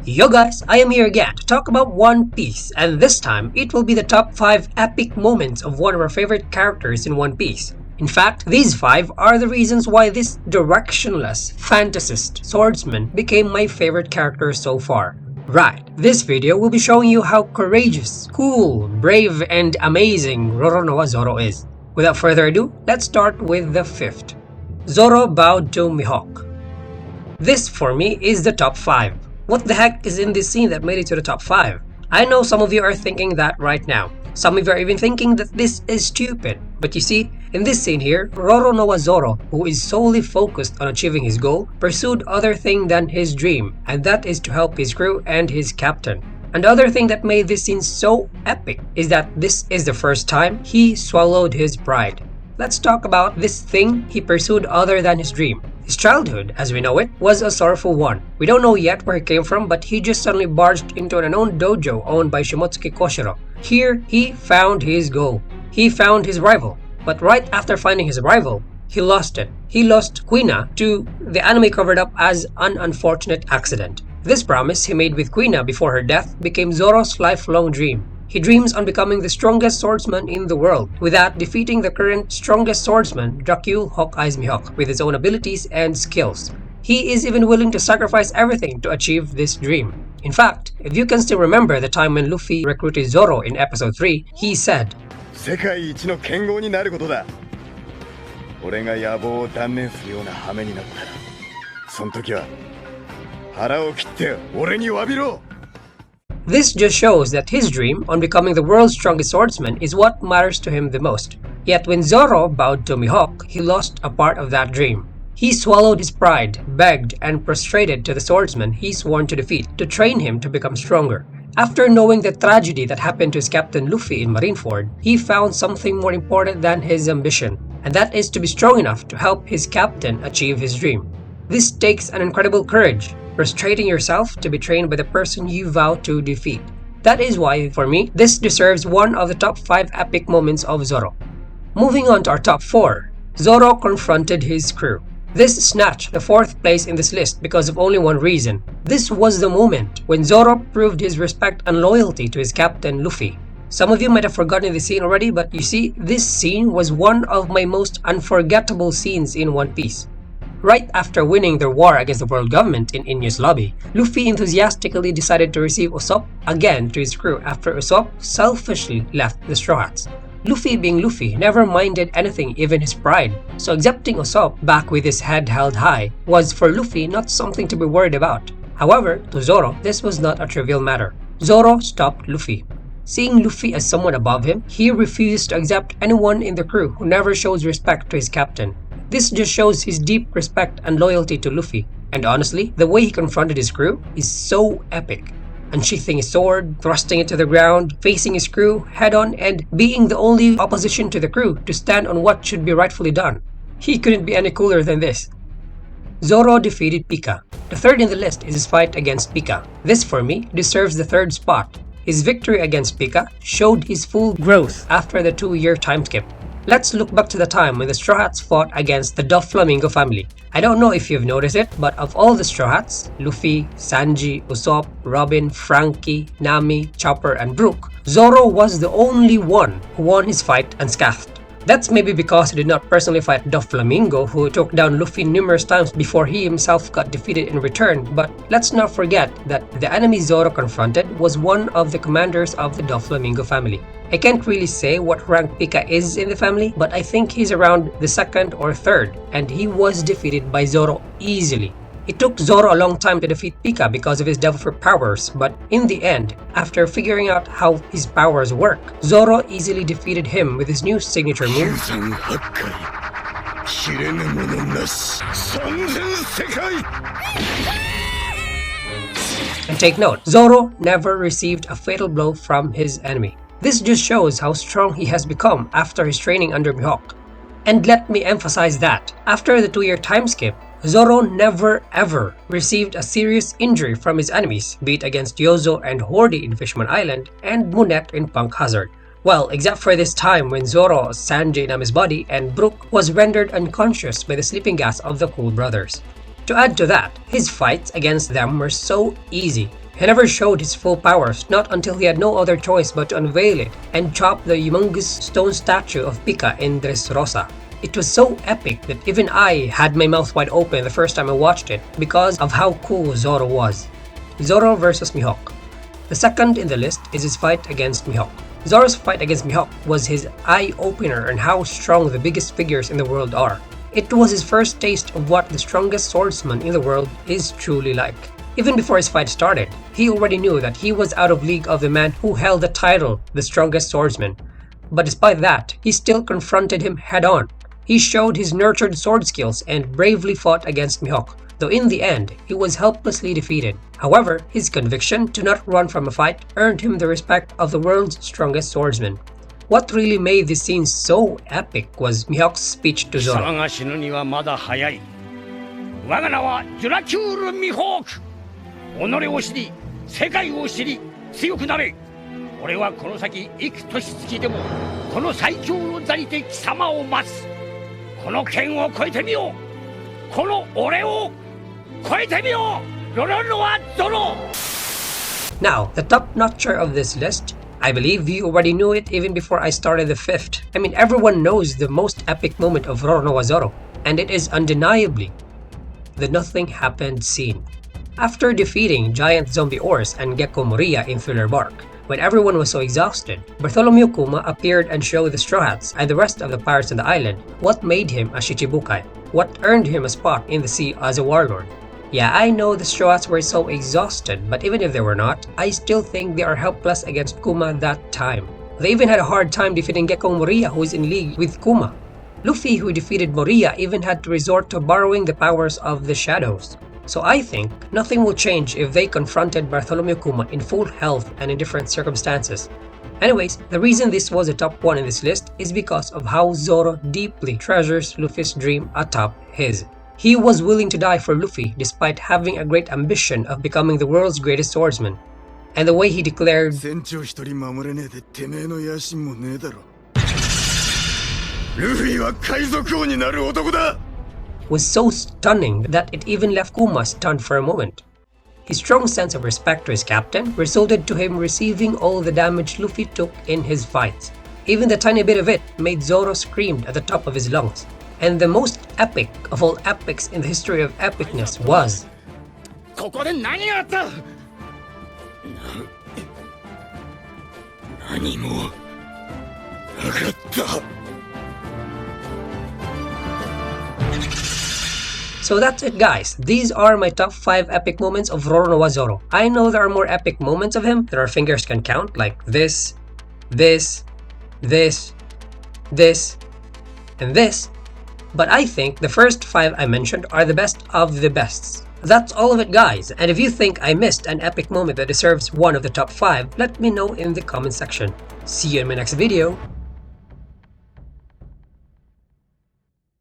Yo guys, I am here again to talk about One Piece, and this time it will be the top 5 epic moments of one of our favorite characters in One Piece. In fact, these 5 are the reasons why this directionless, fantasist swordsman became my favorite character so far. Right, this video will be showing you how courageous, cool, brave, and amazing Roronoa Zoro is. Without further ado, let's start with the 5th. Zoro bowed to Mihawk. This for me is the top 5. What the heck is in this scene that made it to the top 5? I know some of you are thinking that right now. Some of you are even thinking that this is stupid. But you see, in this scene here, Roronoa Zoro, who is solely focused on achieving his goal, pursued other thing than his dream, and that is to help his crew and his captain. And the other thing that made this scene so epic is that this is the first time he swallowed his pride. Let's talk about this thing he pursued other than his dream. His childhood, as we know it, was a sorrowful one. We don't know yet where he came from, but he just suddenly barged into an unknown dojo owned by Shimotsuki Koshiro. Here, he found his goal. He found his rival. But right after finding his rival, he lost it. He lost Quina to the anime covered up as an unfortunate accident. This promise he made with Quina before her death became Zoro's lifelong dream. He dreams on becoming the strongest swordsman in the world, without defeating the current strongest swordsman, Dracul Hawkeye's Mihawk, with his own abilities and skills. He is even willing to sacrifice everything to achieve this dream. In fact, if you can still remember the time when Luffy recruited Zoro in episode 3, he said, 世界一の剣豪になることだ。俺が野望を断念するような羽目になったら、その時は腹を切って俺に詫びろ。 This just shows that his dream on becoming the world's strongest swordsman is what matters to him the most. Yet when Zoro bowed to Mihawk, he lost a part of that dream. He swallowed his pride, begged, and prostrated to the swordsman he sworn to defeat to train him to become stronger. After knowing the tragedy that happened to his captain Luffy in Marineford, he found something more important than his ambition, and that is to be strong enough to help his captain achieve his dream. This takes an incredible courage, prostrating yourself to be trained by the person you vow to defeat. That is why, for me, this deserves one of the top 5 epic moments of Zoro. Moving on to our top 4, Zoro confronted his crew. This snatched the 4th place in this list because of only one reason. This was the moment when Zoro proved his respect and loyalty to his captain Luffy. Some of you might have forgotten this scene already, but you see, this scene was one of my most unforgettable scenes in One Piece. Right after winning their war against the world government in Inu's lobby, Luffy enthusiastically decided to receive Usopp again to his crew after Usopp selfishly left the Straw Hats. Luffy being Luffy never minded anything, even his pride, so accepting Usopp back with his head held high was for Luffy not something to be worried about. However, to Zoro, this was not a trivial matter. Zoro stopped Luffy. Seeing Luffy as someone above him, he refused to accept anyone in the crew who never shows respect to his captain. This just shows his deep respect and loyalty to Luffy, and honestly, the way he confronted his crew is so epic. Unsheathing his sword, thrusting it to the ground, facing his crew head-on, and being the only opposition to the crew to stand on what should be rightfully done. He couldn't be any cooler than this. Zoro defeated Pika. The 3rd in the list is his fight against Pika. This, for me, deserves the 3rd spot. His victory against Pika showed his full growth after the 2-year time skip. Let's look back to the time when the Straw Hats fought against the Doflamingo family. I don't know if you've noticed it, but of all the Straw Hats, Luffy, Sanji, Usopp, Robin, Frankie, Nami, Chopper, and Brook, Zoro was the only one who won his fight unscathed. That's maybe because he did not personally fight Doflamingo, who took down Luffy numerous times before he himself got defeated in return, but let's not forget that the enemy Zoro confronted was one of the commanders of the Doflamingo family. I can't really say what rank Pika is in the family, but I think he's around the 2nd or 3rd, and he was defeated by Zoro easily. It took Zoro a long time to defeat Pika because of his devil fruit powers, but in the end, after figuring out how his powers work, Zoro easily defeated him with his new signature move. And take note, Zoro never received a fatal blow from his enemy. This just shows how strong he has become after his training under Mihawk. And let me emphasize that, after the 2-year time skip, Zoro never ever received a serious injury from his enemies, be it against Yozo and Hordy in Fishman Island and Monet in Punk Hazard. Well, except for this time when Zoro, Sanji Nami's body, and Brook was rendered unconscious by the sleeping gas of the Cool Brothers. To add to that, his fights against them were so easy. He never showed his full powers, not until he had no other choice but to unveil it and chop the humongous stone statue of Pika in Dressrosa. It was so epic that even I had my mouth wide open the first time I watched it because of how cool Zoro was. Zoro vs Mihawk. The second in the list is his fight against Mihawk. Zoro's fight against Mihawk was his eye-opener on how strong the biggest figures in the world are. It was his first taste of what the strongest swordsman in the world is truly like. Even before his fight started, he already knew that he was out of league of the man who held the title, the strongest swordsman. But despite that, he still confronted him head-on. He showed his nurtured sword skills and bravely fought against Mihawk, though in the end, he was helplessly defeated. However, his conviction to not run from a fight earned him the respect of the world's strongest swordsman. What really made this scene so epic was Mihawk's speech to Zoro. Now, the top-notcher of this list, I believe you already knew it even before I started the fifth. I mean, everyone knows the most epic moment of Roronoa Zoro, and it is undeniably the nothing happened scene. After defeating giant zombie ores and Gecko Moria in Thriller Bark, when everyone was so exhausted, Bartholomew Kuma appeared and showed the Straw Hats and the rest of the pirates on the island what made him a Shichibukai, what earned him a spot in the sea as a warlord. Yeah, I know the Straw Hats were so exhausted, but even if they were not, I still think they are helpless against Kuma that time. They even had a hard time defeating Gecko Moria, who is in league with Kuma. Luffy, who defeated Moria, even had to resort to borrowing the powers of the shadows. So I think nothing will change if they confronted Bartholomew Kuma in full health and in different circumstances. Anyways, the reason this was a top 1 in this list is because of how Zoro deeply treasures Luffy's dream atop his. He was willing to die for Luffy despite having a great ambition of becoming the world's greatest swordsman. And the way he declared, was so stunning that it even left Kuma stunned for a moment. His strong sense of respect to his captain resulted to him receiving all the damage Luffy took in his fights. Even the tiny bit of it made Zoro scream at the top of his lungs. And the most epic of all epics in the history of epicness was So that's it, guys. These are my top 5 epic moments of Roronoa Zoro. I know there are more epic moments of him that our fingers can count, like this, and this. But I think the first 5 I mentioned are the best of the bests. That's all of it, guys, and if you think I missed an epic moment that deserves one of the top 5, let me know in the comment section. See you in my next video.